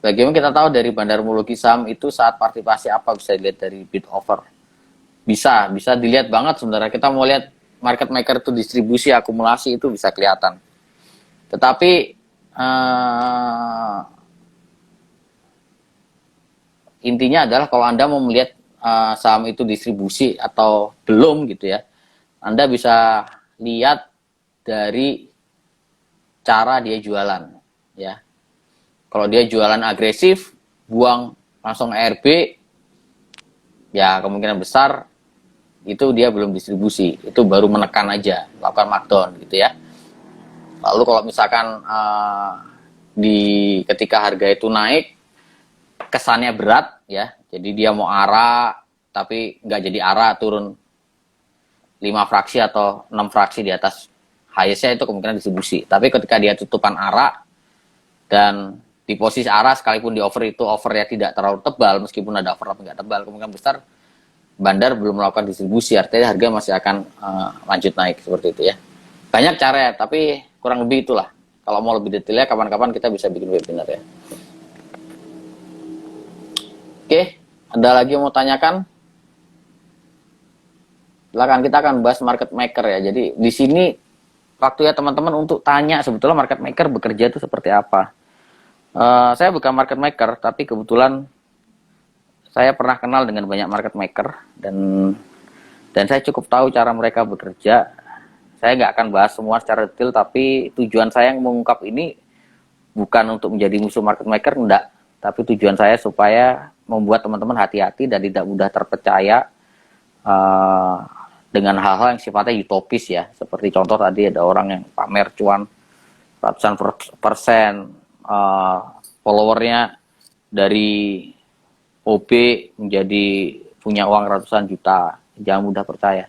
Bagaimana kita tahu dari bandarmologi saham itu saat partisipasi apa bisa dilihat dari bid offer? Bisa dilihat banget sebenarnya. Kita mau lihat market maker itu distribusi, akumulasi itu bisa kelihatan. Tetapi intinya adalah kalau Anda mau melihat saham itu distribusi atau belum gitu ya, Anda bisa lihat dari cara dia jualan ya. Kalau dia jualan agresif, buang langsung ARB, ya kemungkinan besar itu dia belum distribusi, itu baru menekan aja, melakukan markdown gitu ya. Lalu kalau misalkan ketika harga itu naik, kesannya berat ya, jadi dia mau ARA tapi nggak jadi ARA, turun 5 fraksi atau 6 fraksi di atas highest-nya, itu kemungkinan distribusi. Tapi ketika dia tutupan ARA dan di posisi ARA sekalipun di over itu overnya tidak terlalu tebal, meskipun ada over tapi nggak tebal, kemungkinan besar bandar belum melakukan distribusi, artinya harga masih akan lanjut naik seperti itu ya. Banyak cara ya, tapi kurang lebih itulah. Kalau mau lebih detailnya kapan-kapan kita bisa bikin webinar ya. Oke, ada lagi yang mau tanyakan? Silakan, kita akan bahas market maker ya. Jadi di sini waktu ya teman-teman untuk tanya sebetulnya market maker bekerja itu seperti apa. Saya bukan market maker, tapi kebetulan saya pernah kenal dengan banyak market maker dan saya cukup tahu cara mereka bekerja. Saya nggak akan bahas semua secara detail, tapi tujuan saya yang mengungkap ini bukan untuk menjadi musuh market maker, enggak. Tapi tujuan saya supaya membuat teman-teman hati-hati dan tidak mudah terpercaya dengan hal-hal yang sifatnya utopis ya. Seperti contoh tadi ada orang yang pamer cuan ratusan persen, followernya dari OB menjadi punya uang ratusan juta. Jangan mudah percaya.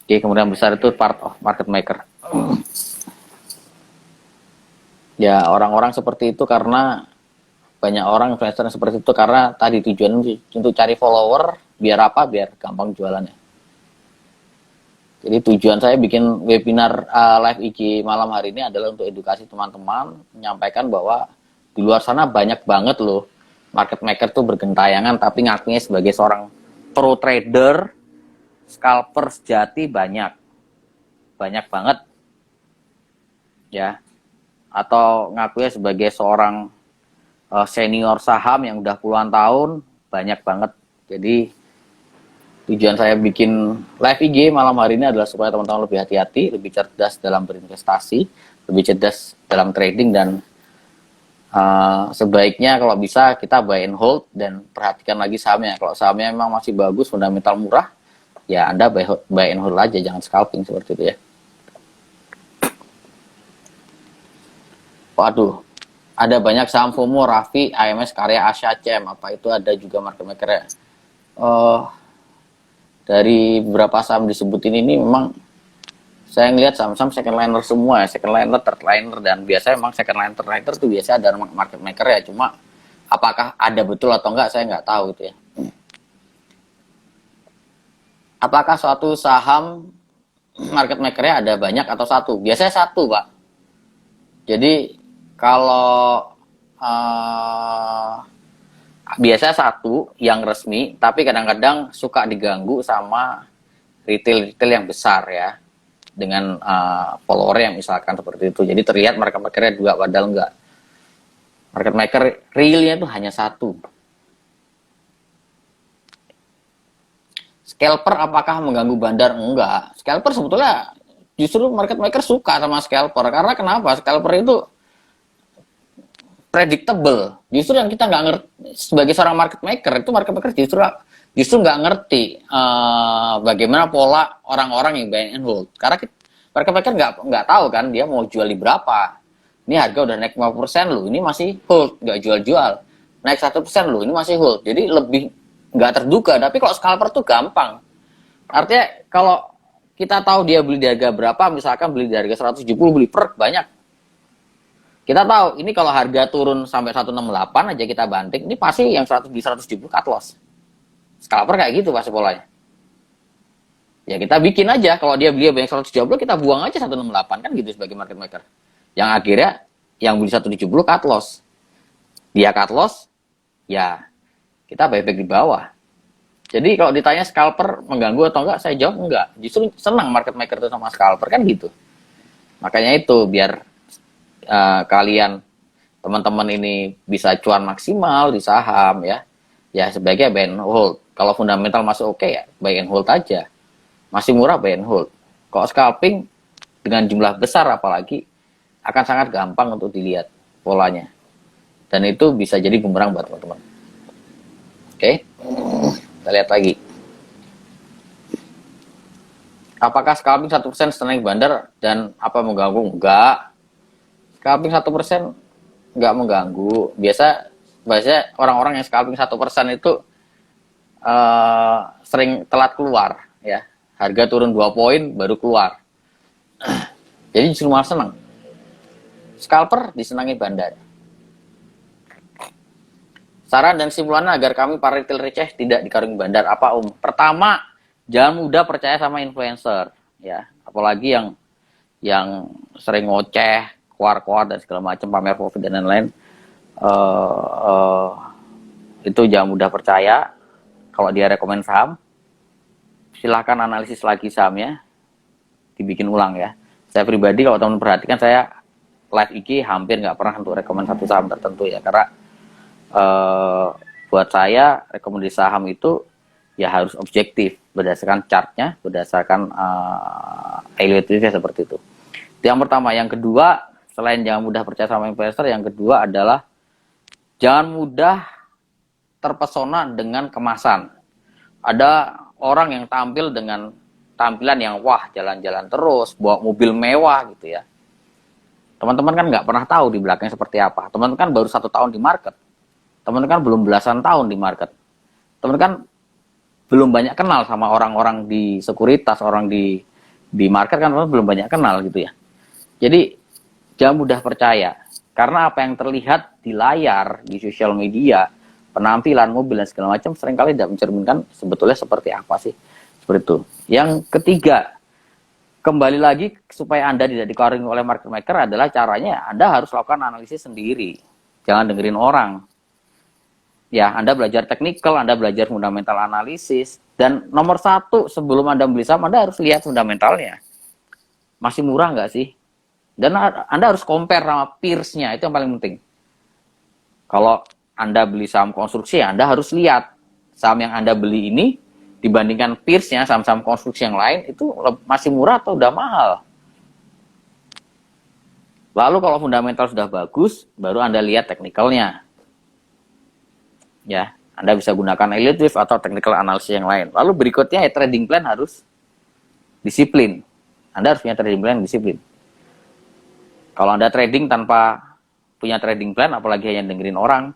Oke, kemudian besar itu part of market maker. Ya, orang-orang seperti itu karena banyak orang investor seperti itu karena tadi tujuan untuk cari follower, biar apa? Biar gampang jualannya. Jadi tujuan saya bikin webinar live IG malam hari ini adalah untuk edukasi teman-teman, menyampaikan bahwa di luar sana banyak banget loh market maker tuh bergentayangan, tapi ngakunya sebagai seorang pro trader, scalper sejati banyak banget ya, atau ngakunya sebagai seorang senior saham yang udah puluhan tahun, banyak banget. Jadi tujuan saya bikin live IG malam hari ini adalah supaya teman-teman lebih hati-hati, lebih cerdas dalam berinvestasi, lebih cerdas dalam trading, dan sebaiknya kalau bisa kita buy and hold dan perhatikan lagi sahamnya. Kalau sahamnya memang masih bagus, fundamental murah, ya Anda buy and hold aja, jangan scalping seperti itu ya. Waduh, ada banyak saham FOMO, Raffi, AMS, Karya, Asia, CM, apa itu ada juga market maker ya? Dari beberapa saham disebutin ini memang saya ngelihat saham-saham second liner semua ya, second liner, third liner, dan biasanya memang second liner, third liner itu biasanya ada market maker ya, cuma apakah ada betul atau enggak saya nggak tahu gitu ya. Apakah suatu saham market makernya ada banyak atau satu? Biasanya satu, Pak. Jadi kalau biasanya satu yang resmi, tapi kadang-kadang suka diganggu sama retail yang besar ya, dengan follower yang misalkan seperti itu. Jadi terlihat market makernya dua, padahal enggak. Market maker realnya itu hanya satu. Scalper apakah mengganggu bandar? Enggak. Scalper sebetulnya justru market maker suka sama scalper. Karena kenapa? Scalper itu predictable. Justru yang kita nggak ngerti sebagai seorang market maker justru nggak ngerti bagaimana pola orang-orang yang buy and hold. Karena market maker nggak tahu kan dia mau jual di berapa. Ini harga udah naik 50% loh, ini masih hold, nggak jual-jual. Naik 1% loh, ini masih hold. Jadi lebih nggak terduga. Tapi kalau scalper tuh gampang. Artinya kalau kita tahu dia beli di harga berapa, misalkan beli di harga 170, beli banyak. Kita tahu, ini kalau harga turun sampai 168 aja kita banting, ini pasti yang 170 cut loss. Scalper kayak gitu pasti polanya. Ya kita bikin aja, kalau dia beli banyak 170, kita buang aja 168, kan gitu sebagai market maker. Yang akhirnya Yang beli 170 cut loss. Dia cut loss, ya kita baik-baik di bawah. Jadi kalau ditanya scalper mengganggu atau enggak, saya jawab enggak. Justru senang market maker itu sama scalper kan gitu. Makanya itu biar kalian teman-teman ini bisa cuan maksimal di saham ya. Ya sebaiknya buy and hold. Kalau fundamental masih oke ya buy and hold aja. Masih murah buy and hold. Kalau scalping dengan jumlah besar apalagi akan sangat gampang untuk dilihat polanya. Dan itu bisa jadi bumerang buat teman-teman. Oke, kita lihat lagi. Apakah scalping 1% setelah bandar dan apa mengganggu? Enggak. Scalping 1% enggak mengganggu. Biasanya orang-orang yang scalping 1% itu sering telat keluar ya. Harga turun 2 poin baru keluar. Jadi justru malah senang. Scalper disenangi bandar. Saran dan simpulannya agar kami para retail receh tidak dikarungi bandar apa Om? Pertama, jangan mudah percaya sama influencer ya, apalagi yang sering ngoceh, keluar-keluar dan segala macam, pamer profit dan lain-lain. Itu jangan mudah percaya. Kalau dia rekomend saham, silahkan analisis lagi sahamnya, dibikin ulang ya. Saya pribadi kalau teman perhatikan, saya live IG hampir nggak pernah untuk rekomend satu saham tertentu ya, karena buat saya rekomendasi saham itu ya harus objektif berdasarkan chartnya, berdasarkan evaluasinya seperti itu. Itu yang pertama. Yang kedua, selain jangan mudah percaya sama investor, yang kedua adalah jangan mudah terpesona dengan kemasan. Ada orang yang tampil dengan tampilan yang wah, jalan-jalan terus, bawa mobil mewah gitu ya. Teman-teman kan nggak pernah tahu di belakangnya seperti apa. Teman-teman kan baru 1 tahun di market. Teman-teman kan belum belasan tahun di market. Teman-teman kan belum banyak kenal sama orang-orang di sekuritas, orang di market kan teman-teman belum banyak kenal gitu ya. Jadi jangan mudah percaya. Karena apa yang terlihat di layar, di sosial media, penampilan mobil dan segala macam seringkali tidak mencerminkan sebetulnya seperti apa sih. Seperti itu. Yang ketiga, kembali lagi supaya Anda tidak dikarungi oleh market maker adalah caranya Anda harus lakukan analisis sendiri. Jangan dengerin orang. Ya, Anda belajar teknikal, Anda belajar fundamental analisis, dan nomor 1 sebelum Anda beli saham, Anda harus lihat fundamentalnya. Masih murah nggak sih? Dan Anda harus compare sama peers-nya, itu yang paling penting. Kalau Anda beli saham konstruksi, Anda harus lihat saham yang Anda beli ini dibandingkan peers-nya, saham-saham konstruksi yang lain, itu masih murah atau udah mahal. Lalu kalau fundamental sudah bagus, baru Anda lihat teknikalnya. Ya, Anda bisa gunakan elite wave atau technical analysis yang lain. Lalu berikutnya ya trading plan harus disiplin. Anda harus punya trading plan disiplin. Kalau Anda trading tanpa punya trading plan, apalagi hanya dengerin orang,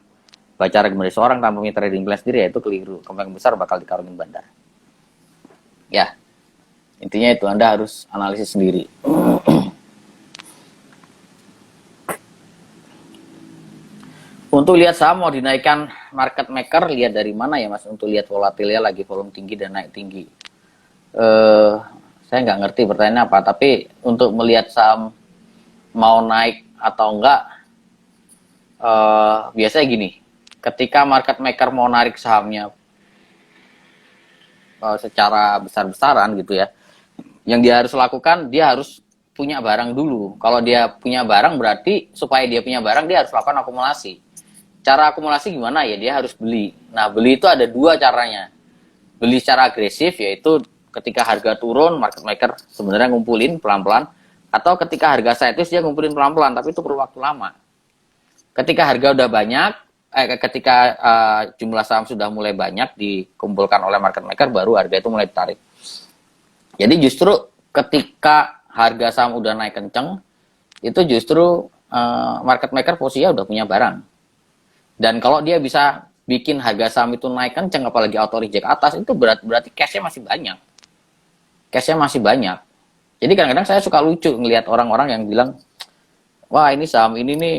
baca rekomendasi orang tanpa punya trading plan sendiri, ya itu keliru. Kemungkinan besar bakal dikarungin bandar. Ya, intinya itu Anda harus analisis sendiri. Untuk lihat saham mau dinaikkan market maker, lihat dari mana ya Mas? Untuk lihat volatilnya lagi volume tinggi dan naik tinggi. Saya nggak ngerti pertanyaannya apa, tapi untuk melihat saham mau naik atau enggak, biasanya gini, ketika market maker mau narik sahamnya secara besar-besaran gitu ya, yang dia harus lakukan, dia harus punya barang dulu. Kalau dia punya barang, berarti supaya dia punya barang, dia harus lakukan akumulasi. Cara akumulasi gimana ya? Dia harus beli. Nah, beli itu ada 2 caranya. Beli secara agresif, yaitu ketika harga turun, market maker sebenarnya ngumpulin pelan-pelan. Atau ketika harga sideways, dia ngumpulin pelan-pelan, tapi itu perlu waktu lama. Ketika harga udah banyak, ketika jumlah saham sudah mulai banyak dikumpulkan oleh market maker, baru harga itu mulai ditarik. Jadi justru ketika harga saham udah naik kenceng, itu justru market maker posisinya udah punya barang. Dan kalau dia bisa bikin harga saham itu naik kenceng, apalagi auto reject atas, itu berarti cash-nya masih banyak. Cash-nya masih banyak. Jadi kadang-kadang saya suka lucu ngelihat orang-orang yang bilang, wah ini saham ini nih,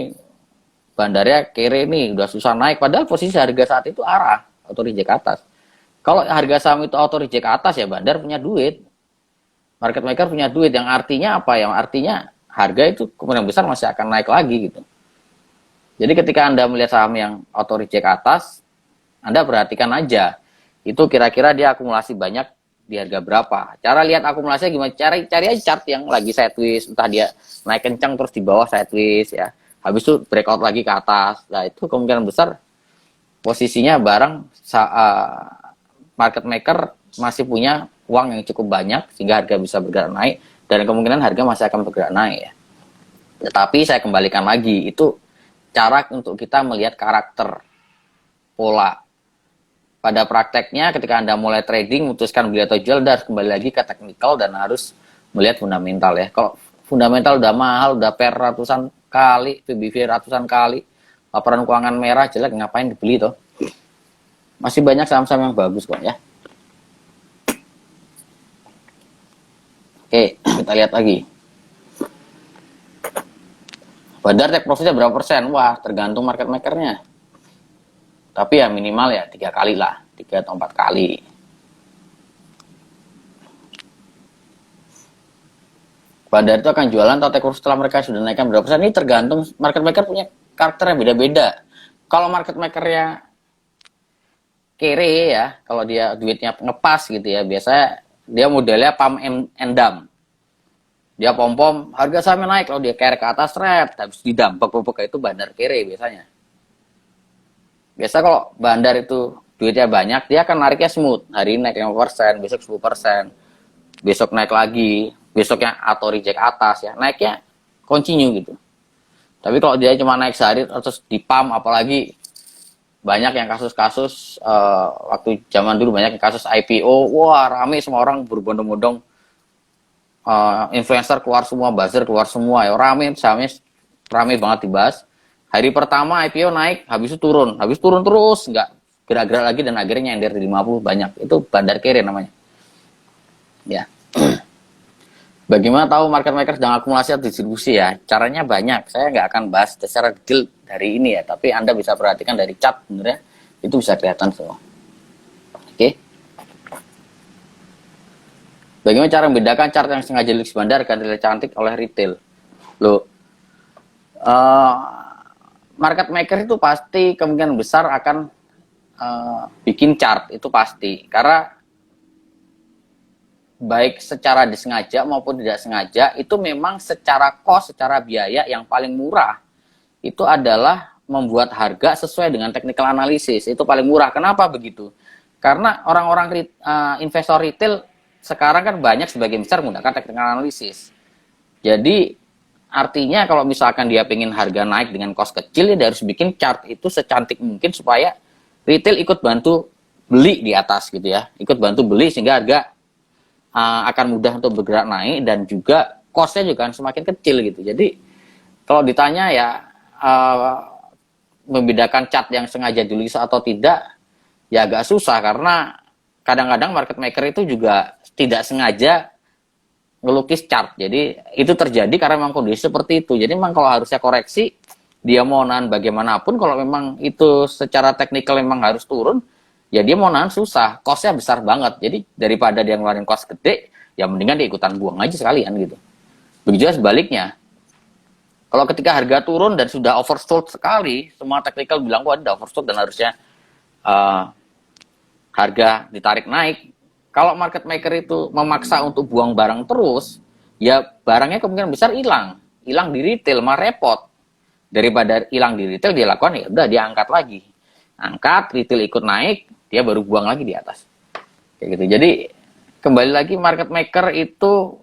bandarnya kere nih, udah susah naik. Padahal posisi harga saat itu arah, auto reject atas. Kalau harga saham itu auto reject atas, ya bandar punya duit. Market maker punya duit, yang artinya apa ya? Artinya harga itu kemungkinan besar masih akan naik lagi gitu. Jadi ketika Anda melihat saham yang auto reject atas, Anda perhatikan aja, itu kira-kira dia akumulasi banyak di harga berapa. Cara lihat akumulasinya gimana? Cari aja chart yang lagi sideways, entah dia naik kencang terus di bawah sideways ya. Habis itu breakout lagi ke atas. Nah, itu kemungkinan besar posisinya barang market maker masih punya uang yang cukup banyak sehingga harga bisa bergerak naik, dan kemungkinan harga masih akan bergerak naik ya. Tetapi saya kembalikan lagi, itu cara untuk kita melihat karakter pola. Pada prakteknya ketika Anda mulai trading, memutuskan beli atau jual, Anda harus kembali lagi ke teknikal dan harus melihat fundamental ya. Kalau fundamental udah mahal, udah per ratusan kali, PBV ratusan kali, laporan keuangan merah jelek, ngapain dibeli toh? Masih banyak saham-saham yang bagus kok ya. Oke, kita lihat lagi. Bandar take profitnya berapa persen? Wah, tergantung market makernya. Tapi ya minimal ya 3 kali lah, 3 atau 4 kali. Bandar itu akan jualan atau take profit setelah mereka sudah naikkan berapa persen? Ini tergantung market maker punya karakter yang beda-beda. Kalau market makernya kere ya, kalau dia duitnya ngepas gitu ya, biasanya dia modelnya pump and dump. Dia pom-pom, harga sahamnya naik, kalau dia kere ke atas, red, habis didampak itu bandar kere biasanya. Biasa kalau bandar itu duitnya banyak, dia akan nariknya smooth. Hari ini naik 5%, besok 10%, besok naik lagi, besoknya atau reject atas ya, naiknya continue gitu. Tapi kalau dia cuma naik sehari terus di pump, apalagi banyak yang kasus-kasus waktu zaman dulu banyak yang kasus IPO, wah rame semua orang berbondong-bondong, influencer keluar semua, buzzer keluar semua ya, rame sahamnya, rame banget dibahas. Hari pertama IPO naik, habis itu turun terus, nggak gerak-gerak lagi, dan akhirnya nyender di 50 banyak. Itu bandar kere namanya. Ya. Bagaimana tahu market maker sedang akumulasi atau distribusi ya? Caranya banyak. Saya nggak akan bahas secara detail dari ini ya, tapi Anda bisa perhatikan dari chart, sebenarnya itu bisa kelihatan semua. Oke. Bagaimana cara membedakan chart yang sengaja dilihat bandar dan dilihat cantik oleh retail? Loh, market maker itu pasti kemungkinan besar akan bikin chart, itu pasti, karena baik secara disengaja maupun tidak sengaja, itu memang secara cost, secara biaya yang paling murah itu adalah membuat harga sesuai dengan technical analysis. Itu paling murah. Kenapa begitu? Karena orang-orang investor retail sekarang kan banyak sebagian besar menggunakan technical analysis. Jadi artinya kalau misalkan dia pengen harga naik dengan cost kecil, dia harus bikin chart itu secantik mungkin supaya retail ikut bantu beli di atas gitu ya, ikut bantu beli sehingga harga akan mudah untuk bergerak naik, dan juga cost-nya juga akan semakin kecil gitu. Jadi kalau ditanya ya membedakan chart yang sengaja ditulis atau tidak, ya agak susah, karena kadang-kadang market maker itu juga tidak sengaja ngelukis chart. Jadi itu terjadi karena memang kondisi seperti itu. Jadi memang kalau harusnya koreksi, dia mau nahan bagaimanapun, kalau memang itu secara teknikal memang harus turun, ya dia mau nahan susah, cost-nya besar banget. Jadi daripada dia ngeluarin cost gede, ya mendingan dia ikutan buang aja sekalian gitu. Begitu juga sebaliknya. Kalau ketika harga turun dan sudah oversold sekali, semua teknikal bilang wah udah oversold dan harusnya harga ditarik naik. Kalau market maker itu memaksa untuk buang barang terus, ya barangnya kemungkinan besar hilang di retail, malah repot. Daripada hilang di retail, dia lakukan ya udah dia angkat lagi, retail ikut naik, dia baru buang lagi di atas, kayak gitu. Jadi kembali lagi, market maker itu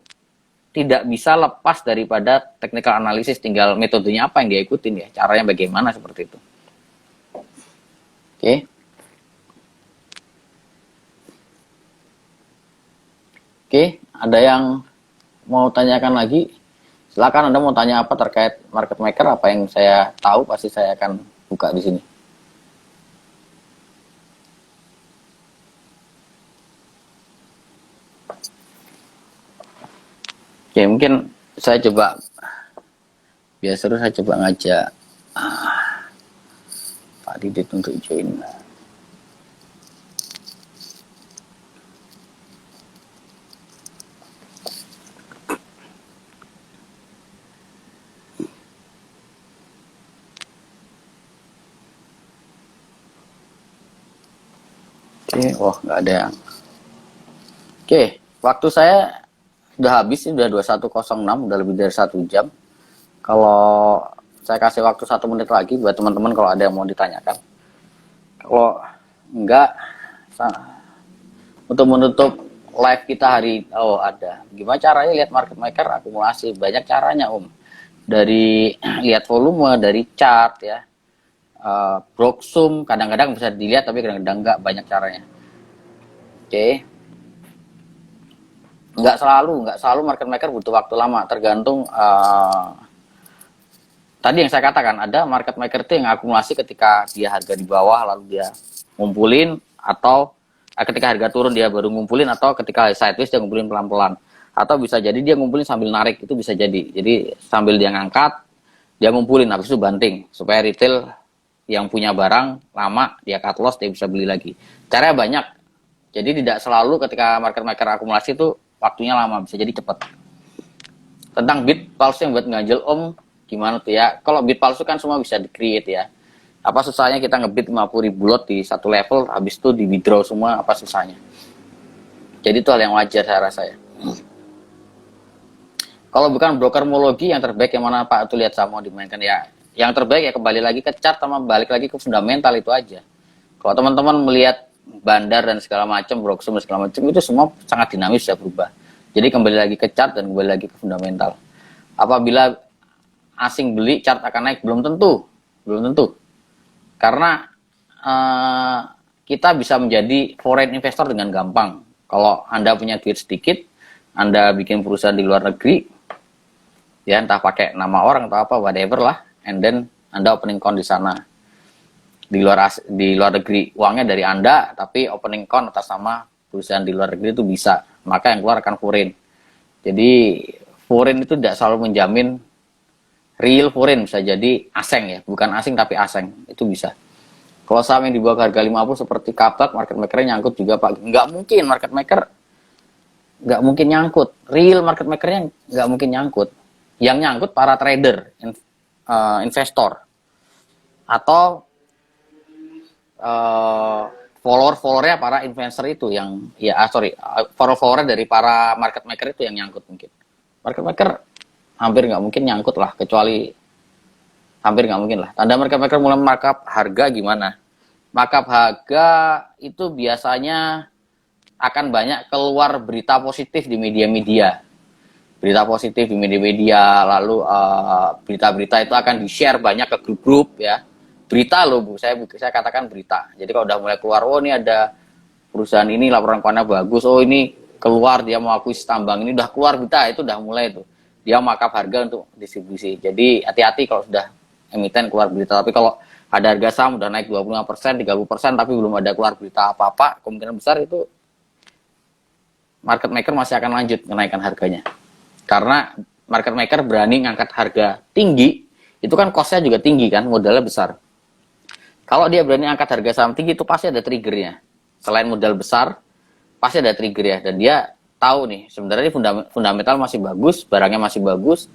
tidak bisa lepas daripada technical analysis, tinggal metodenya apa yang dia ikutin ya, caranya bagaimana, seperti itu. Oke. Oke, ada yang mau tanyakan lagi? Silakan, Anda mau tanya apa terkait market maker, apa yang saya tahu pasti saya akan buka di sini. Oke, mungkin saya coba, biar seru saya coba ngajak Pak Didit untuk join. Oke, wah nggak ada yang. Oke, waktu saya udah habis, udah 21.06, udah lebih dari 1 jam. Kalau saya kasih waktu 1 menit lagi buat teman-teman kalau ada yang mau ditanyakan. Kalau enggak, untuk menutup live kita hari, oh ada. Gimana caranya lihat market maker akumulasi? Banyak caranya Om. Dari lihat volume, dari chart ya. Broksum kadang-kadang bisa dilihat tapi kadang-kadang enggak, banyak caranya. Oke. Nggak selalu market maker butuh waktu lama, tergantung tadi yang saya katakan, ada market maker itu yang akumulasi ketika dia harga di bawah lalu dia ngumpulin, atau ketika harga turun dia baru ngumpulin, atau ketika sideways dia ngumpulin pelan-pelan, atau bisa jadi dia ngumpulin sambil narik, itu bisa jadi sambil dia ngangkat dia ngumpulin habis itu banting supaya retail yang punya barang lama dia cut loss, dia bisa beli lagi. Caranya banyak, jadi tidak selalu ketika market maker akumulasi itu waktunya lama, bisa jadi cepat. Tentang bid palsu yang buat nganjel Om, gimana tuh ya? Kalau bid palsu kan semua bisa di-create ya. Apa susahnya kita ngebid 50.000 lot di satu level, habis itu di withdraw semua, apa susahnya? Jadi itu hal yang wajar saya rasa ya. Kalau bukan brokermologi, yang terbaik yang mana Pak? Itu lihat saya mau dimainkan ya. Yang terbaik ya kembali lagi ke chart sama balik lagi ke fundamental, itu aja. Kalau teman-teman melihat bandar dan segala macam, broksum dan segala macam, itu semua sangat dinamis, bisa berubah. Jadi kembali lagi ke chart dan kembali lagi ke fundamental. Apabila asing beli, chart akan naik? Belum tentu. Karena kita bisa menjadi foreign investor dengan gampang. Kalau Anda punya duit sedikit, Anda bikin perusahaan di luar negeri, ya entah pakai nama orang atau apa, whatever lah, and then Anda opening account di sana. Di luar negeri, uangnya dari Anda, tapi opening account atas nama perusahaan di luar negeri itu bisa. Maka yang keluar akan foreign. Jadi foreign itu tidak selalu menjamin real foreign, bisa jadi asing ya, bukan asing tapi asing, itu bisa. Kalau saham yang dibawa ke harga 50 seperti Kabak, market makernya nyangkut juga Pak. Nggak mungkin market maker, nggak mungkin nyangkut. Real market makernya nggak mungkin nyangkut. Yang nyangkut para trader, investor, atau follower-followernya para investor itu yang follower dari para market maker itu yang nyangkut mungkin. Market maker hampir nggak mungkin nyangkut lah, kecuali hampir nggak mungkin lah. Tanda market maker mulai markup harga gimana? Markup harga itu biasanya akan banyak keluar berita positif di media-media. Berita positif di media-media, lalu berita-berita itu akan di-share banyak ke grup-grup ya. Berita loh Bu, saya katakan berita. Jadi kalau udah mulai keluar, oh ini ada perusahaan ini laporan keuangannya bagus, oh ini keluar dia mau akuisisi tambang, ini udah keluar berita, itu udah mulai tuh. Dia markup harga untuk distribusi. Jadi hati-hati kalau sudah emiten keluar berita. Tapi kalau ada harga saham udah naik 25%, 30%, tapi belum ada keluar berita apa-apa, kemungkinan besar itu market maker masih akan lanjut menaikkan harganya. Karena market maker berani ngangkat harga tinggi, itu kan cost-nya juga tinggi kan, modalnya besar. Kalau dia berani angkat harga saham tinggi, itu pasti ada triggernya. Selain modal besar, pasti ada trigger ya. Dan dia tahu nih, sebenarnya fundamental masih bagus, barangnya masih bagus,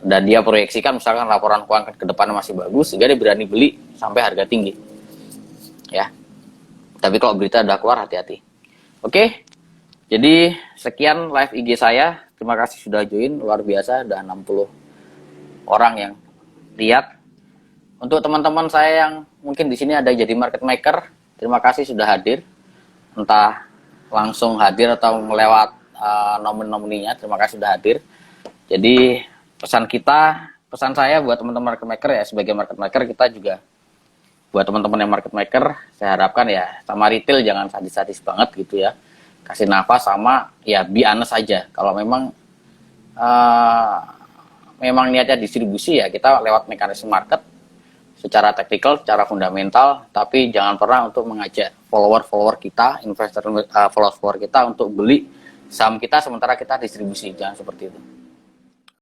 dan dia proyeksikan misalkan laporan keuangan ke depannya masih bagus, sehingga dia berani beli sampai harga tinggi. Ya. Tapi kalau berita udah keluar, hati-hati. Oke, jadi sekian live IG saya. Terima kasih sudah join, luar biasa, udah 60 orang yang lihat. Untuk teman-teman saya yang mungkin di sini ada jadi market maker, terima kasih sudah hadir. Entah langsung hadir atau melewat nomin-nomininya, terima kasih sudah hadir. Jadi pesan saya buat teman-teman market maker ya, sebagai market maker kita juga buat teman-teman yang market maker, saya harapkan ya sama retail jangan sadis-sadis banget gitu ya. Kasih nafas sama ya be honest aja. Kalau memang niatnya distribusi ya kita lewat mekanisme market secara teknikal, secara fundamental, tapi jangan pernah untuk mengajak follower kita, investor follower kita untuk beli saham kita sementara kita distribusi, jangan seperti itu.